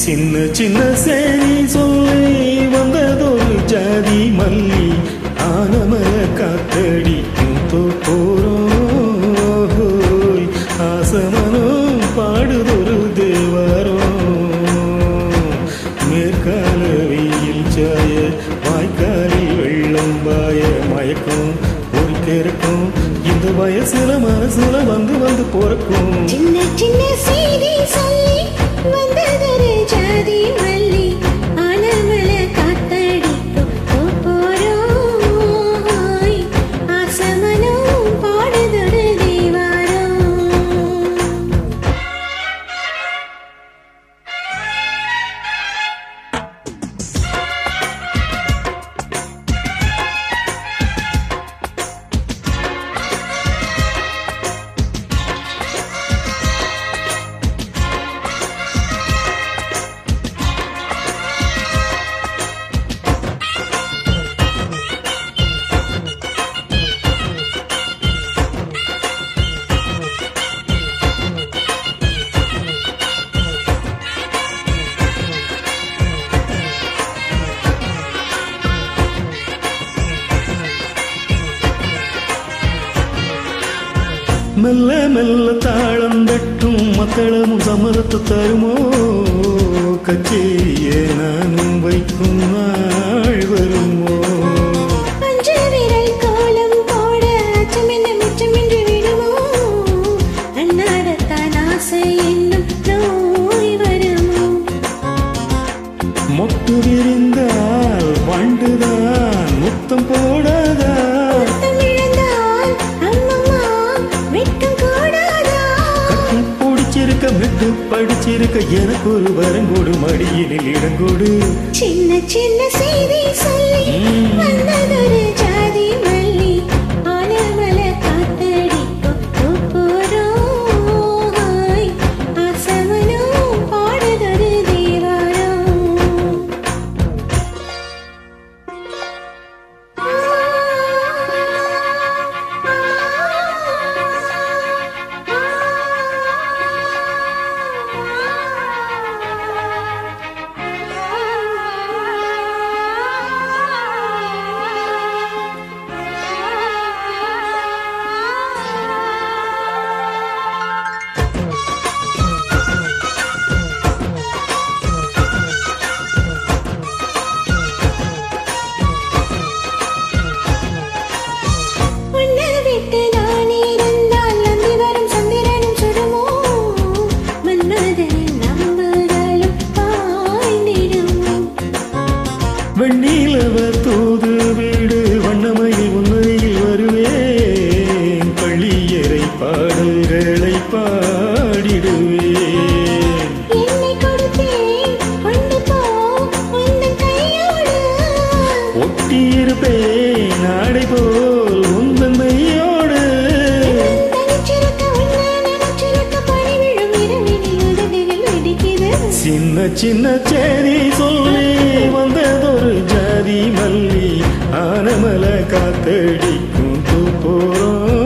சின்ன சின்ன சேரி சொல்லி வந்ததொரு ஜாதி மல்லி ஆனமல காத்தடிக்கும் தோப்போரோய் ஆசமனம் பாடுதொரு தேவாரம் மேற்கால வெயில் சாய வாய்க்காலில் வெள்ளம் பாய மயக்கும் ஒரு கேரக்கும் இந்த வயசுல மனசுல வந்து வந்து போறக்கும் சின்ன சின்ன செய்தி சொல்லி வந்ததொரு ஜாதி மல்லி ஆனமல காத்தடிக்கும் தோப்போரோய் ஆசமனம் பாடுதொரு தேவாரம் மெல்ல மெல்ல தாளம் தட்டும் மத்தளமும் சமரத்து தருமோ கச்சேரிய நானும் வைக்கும் நாள் வருமோ அஞ்சு விரல் கோலம் போட அச்சமென்ன மிச்சமென்று விடுமோ அன்னாடத்தான் ஆசை என்னும் நோய் வருமோ மொட்டு விரிந்தால் வண்டுதான் முத்தம் போடாதா மெட்டு படிச்சிருக்க எனக்கு ஒரு வரங்கோடு மடியினில் இடங்கோடு சின்ன சின்ன செய்தி சொல்லி வந்ததொரு ஜாதி மல்லி ஆனமல காத்தடிக்கும் தோப்போரோய் ஆசமனம் பாடுதொரு தேவாரம் வெண்ணிலவ தூது வீடு வண்ணமையில் உண்மையில் வருவேன் பள்ளியறை பாடல்களை பாடிடுவேன் ஒட்டியிருப்பேன் நாடை போல் உந்தன் மையோடு சின்ன சின்ன சேரி சொல்லி வந்ததொரு ஜாதி மல்லி ஆனமல காத்தடிக்கும் தூப்போரோய்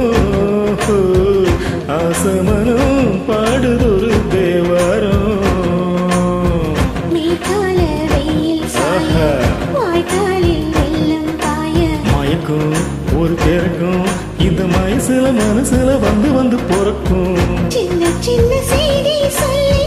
ஆசமனம் பாடுதொரு தேவாரம் மயக்கும் ஒரு பேருக்கும் இந்த மயசுல மனசுல வந்து வந்து போறக்கும் சின்ன சின்ன செய்தி சொல்லி